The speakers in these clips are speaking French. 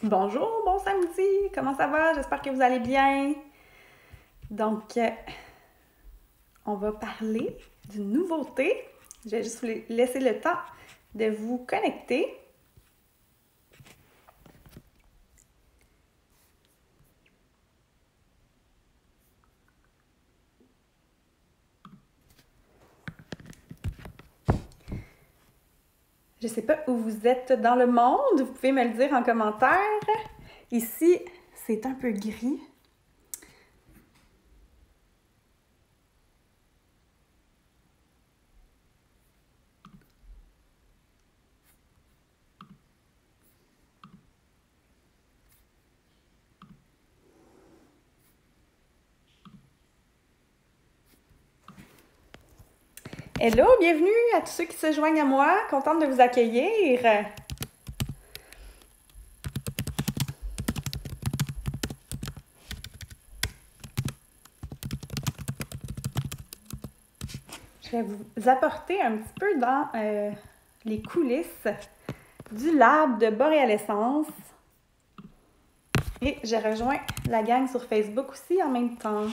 Bonjour, bon samedi, comment ça va? J'espère que vous allez bien. Donc, on va parler d'une nouveauté. Je vais juste vous laisser le temps de vous connecter. Je ne sais pas où vous êtes dans le monde, vous pouvez me le dire en commentaire. Ici, c'est un peu gris. Hello, bienvenue à tous ceux qui se joignent à moi. Contente de vous accueillir. Je vais vous apporter un petit peu dans les coulisses du lab de Boréalessence. Et je rejoins la gang sur Facebook aussi en même temps.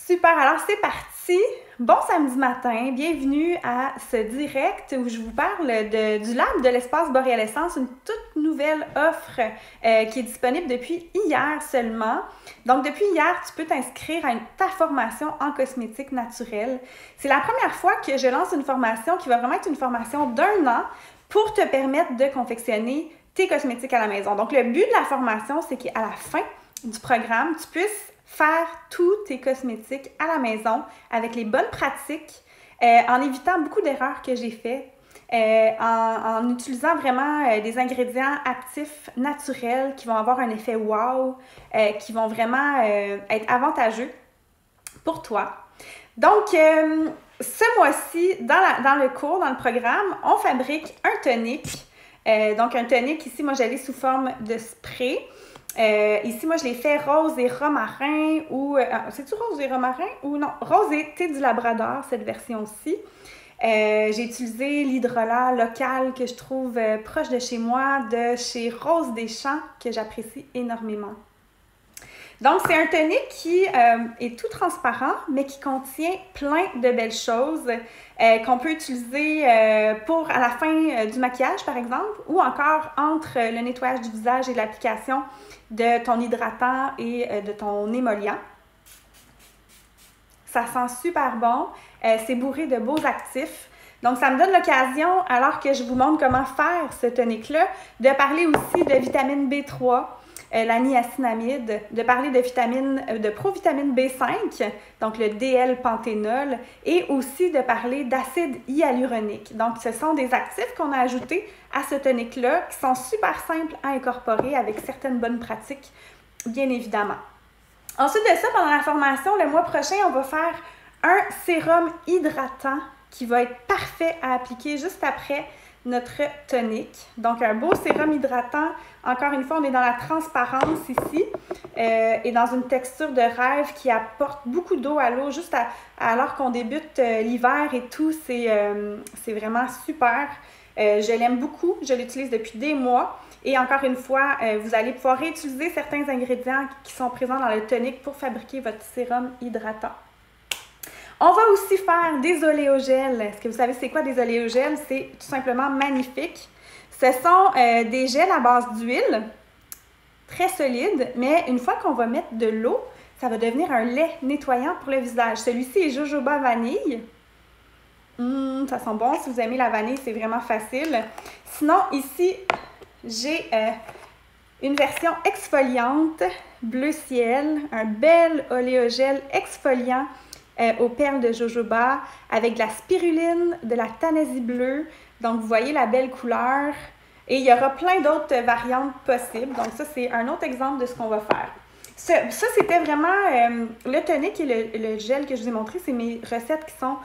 Super, alors c'est parti. Bon samedi matin, bienvenue à ce direct où je vous parle du lab de l'espace Boréalessence, une toute nouvelle offre qui est disponible depuis hier seulement. Donc depuis hier, tu peux t'inscrire à ta formation en cosmétique naturelle. C'est la première fois que je lance une formation qui va vraiment être une formation d'1 an pour te permettre de confectionner tes cosmétiques à la maison. Donc le but de la formation, c'est qu'à la fin du programme, tu puisses faire tous tes cosmétiques à la maison avec les bonnes pratiques, en évitant beaucoup d'erreurs que j'ai faites, en utilisant vraiment des ingrédients actifs naturels qui vont avoir un effet wow, qui vont vraiment être avantageux pour toi. Donc, ce mois-ci, dans le cours, dans le programme, on fabrique un tonic. Donc, un tonic, ici, moi, j'allais sous forme de spray. Ici, moi, je l'ai fait rose et romarin ou... c'est-tu rose et romarin ou non? Rose et thé du Labrador, cette version-ci. J'ai utilisé l'hydrolat local que je trouve proche de chez moi, de chez Rose des Champs, que j'apprécie énormément. Donc, c'est un tonic qui est tout transparent, mais qui contient plein de belles choses qu'on peut utiliser pour à la fin du maquillage, par exemple, ou encore entre le nettoyage du visage et l'application de ton hydratant et de ton émollient. Ça sent super bon. C'est bourré de beaux actifs. Donc, ça me donne l'occasion, alors que je vous montre comment faire ce tonic-là, de parler aussi de vitamine B3, la niacinamide, de parler de provitamine B5, donc le DL-panthénol, et aussi de parler d'acide hyaluronique. Donc, ce sont des actifs qu'on a ajoutés à ce tonic-là, qui sont super simples à incorporer avec certaines bonnes pratiques, bien évidemment. Ensuite de ça, pendant la formation, le mois prochain, on va faire un sérum hydratant qui va être parfait à appliquer juste après notre tonic. Donc, un beau sérum hydratant. Encore une fois, on est dans la transparence ici et dans une texture de rêve qui apporte beaucoup d'eau à l'eau juste alors qu'on débute l'hiver et tout. C'est vraiment super. Je l'aime beaucoup. Je l'utilise depuis des mois. Et encore une fois, vous allez pouvoir réutiliser certains ingrédients qui sont présents dans le tonic pour fabriquer votre sérum hydratant. On va aussi faire des oléogels. Est-ce que vous savez c'est quoi des oléogels? C'est tout simplement magnifique. Ce sont des gels à base d'huile, très solides, mais une fois qu'on va mettre de l'eau, ça va devenir un lait nettoyant pour le visage. Celui-ci est jojoba vanille. Ça sent bon. Si vous aimez la vanille, c'est vraiment facile. Sinon, ici, j'ai une version exfoliante, bleu ciel, un bel oléogel exfoliant aux perles de jojoba avec de la spiruline, de la tanaisie bleue. Donc, vous voyez la belle couleur. Et il y aura plein d'autres variantes possibles. Donc, ça, c'est un autre exemple de ce qu'on va faire. Ça c'était vraiment le tonic et le gel que je vous ai montré. C'est mes recettes qui sont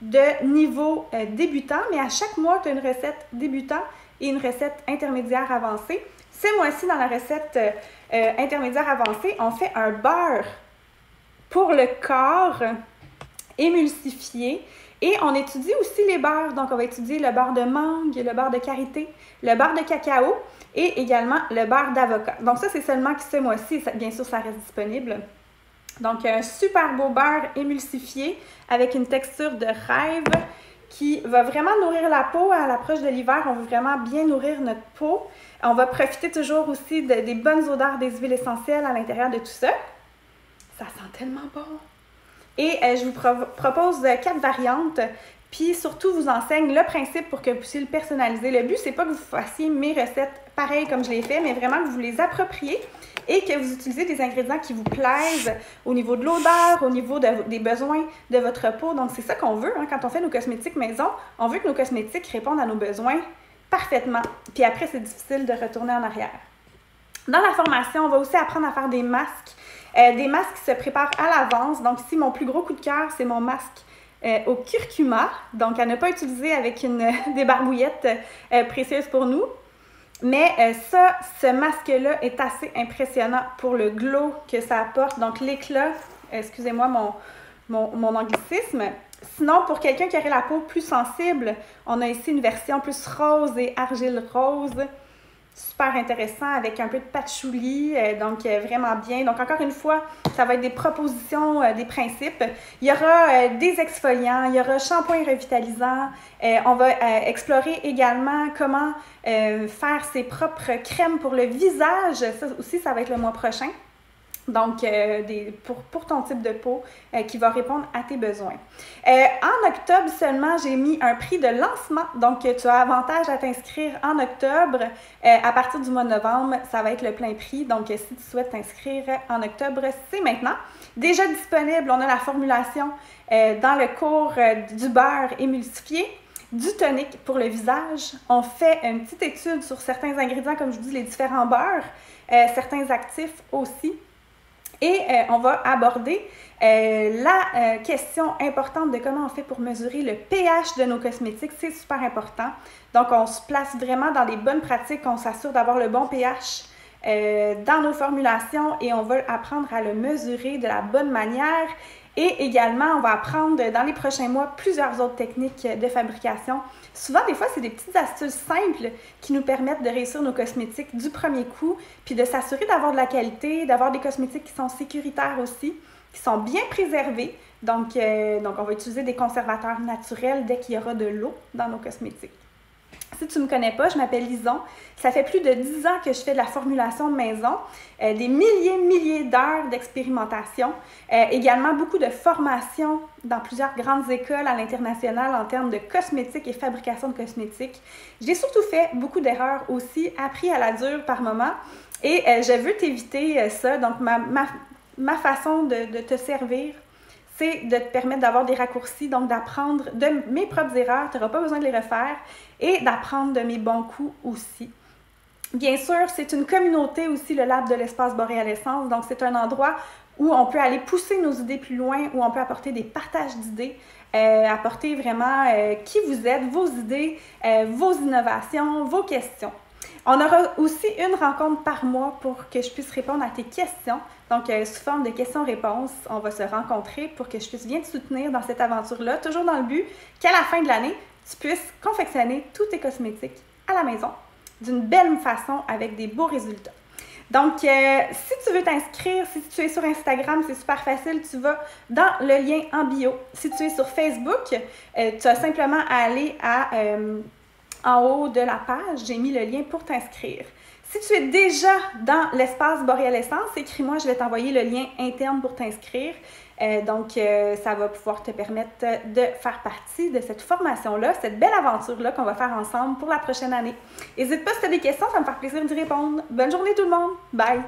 de niveau débutant. Mais à chaque mois, tu as une recette débutant et une recette intermédiaire avancée. Ce mois-ci, dans la recette intermédiaire avancée, on fait un beurre pour le corps émulsifié Et on étudie aussi les beurres. Donc, on va étudier le beurre de mangue, le beurre de karité, le beurre de cacao et également le beurre d'avocat. Donc, ça, c'est seulement que ce mois-ci. Bien sûr, ça reste disponible. Donc, un super beau beurre émulsifié avec une texture de rêve qui va vraiment nourrir la peau. À l'approche de l'hiver, on veut vraiment bien nourrir notre peau. On va profiter toujours aussi des bonnes odeurs des huiles essentielles à l'intérieur de tout ça. Ça sent tellement bon! Et je vous propose 4 variantes, puis surtout vous enseigne le principe pour que vous puissiez le personnaliser. Le but, c'est pas que vous fassiez mes recettes pareilles comme je les fais, mais vraiment que vous les appropriez et que vous utilisez des ingrédients qui vous plaisent au niveau de l'odeur, au niveau des besoins de votre peau. Donc, c'est ça qu'on veut hein, quand on fait nos cosmétiques maison. On veut que nos cosmétiques répondent à nos besoins parfaitement. Puis après, c'est difficile de retourner en arrière. Dans la formation, on va aussi apprendre à faire des masques. Des masques qui se préparent à l'avance. Donc ici, mon plus gros coup de cœur, c'est mon masque au curcuma. Donc à ne pas utiliser avec des barbouillettes précieuses pour nous. Mais ce masque-là est assez impressionnant pour le glow que ça apporte. Donc l'éclat, excusez-moi mon anglicisme. Sinon, pour quelqu'un qui aurait la peau plus sensible, on a ici une version plus rose et argile rose. Super intéressant avec un peu de patchouli, donc vraiment bien. Donc encore une fois, ça va être des propositions, des principes. Il y aura des exfoliants, il y aura shampoing revitalisant. On va explorer également comment faire ses propres crèmes pour le visage. Ça aussi, ça va être le mois prochain. Donc, pour ton type de peau qui va répondre à tes besoins. En octobre seulement, j'ai mis un prix de lancement. Donc, tu as avantage à t'inscrire en octobre. À partir du mois de novembre, ça va être le plein prix. Donc, si tu souhaites t'inscrire en octobre, c'est maintenant. Déjà disponible, on a la formulation dans le cours du beurre émulsifié, du tonique pour le visage. On fait une petite étude sur certains ingrédients, comme je vous dis, les différents beurres, certains actifs aussi. Et on va aborder la question importante de comment on fait pour mesurer le pH de nos cosmétiques. C'est super important. Donc, on se place vraiment dans les bonnes pratiques. On s'assure d'avoir le bon pH dans nos formulations et on va apprendre à le mesurer de la bonne manière. Et également, on va apprendre dans les prochains mois plusieurs autres techniques de fabrication. Souvent, des fois, c'est des petites astuces simples qui nous permettent de réussir nos cosmétiques du premier coup, puis de s'assurer d'avoir de la qualité, d'avoir des cosmétiques qui sont sécuritaires aussi, qui sont bien préservés. Donc on va utiliser des conservateurs naturels dès qu'il y aura de l'eau dans nos cosmétiques. Si tu ne me connais pas, je m'appelle Lison. Ça fait plus de 10 ans que je fais de la formulation de maison, des milliers d'heures d'expérimentation, également beaucoup de formations dans plusieurs grandes écoles à l'international en termes de cosmétiques et fabrication de cosmétiques. J'ai surtout fait beaucoup d'erreurs aussi, appris à la dure par moment, et je veux t'éviter ça. Donc, ma façon de te servir, c'est de te permettre d'avoir des raccourcis, donc d'apprendre de mes propres erreurs, tu n'auras pas besoin de les refaire, et d'apprendre de mes bons coups aussi. Bien sûr, c'est une communauté aussi, le Lab de l'espace Boréalessence, donc c'est un endroit où on peut aller pousser nos idées plus loin, où on peut apporter des partages d'idées, apporter vraiment qui vous êtes, vos idées, vos innovations, vos questions. On aura aussi une rencontre par mois pour que je puisse répondre à tes questions. Donc, sous forme de questions-réponses, on va se rencontrer pour que je puisse bien te soutenir dans cette aventure-là, toujours dans le but qu'à la fin de l'année, tu puisses confectionner tous tes cosmétiques à la maison d'une belle façon avec des beaux résultats. Donc, si tu veux t'inscrire, si tu es sur Instagram, c'est super facile, tu vas dans le lien en bio. Si tu es sur Facebook, tu as simplement à aller en haut de la page, j'ai mis le lien pour t'inscrire. Si tu es déjà dans l'espace Boréalessence, écris-moi, je vais t'envoyer le lien interne pour t'inscrire. Donc, ça va pouvoir te permettre de faire partie de cette formation-là, cette belle aventure-là qu'on va faire ensemble pour la prochaine année. N'hésite pas si tu as des questions, ça va me faire plaisir d'y répondre. Bonne journée tout le monde! Bye!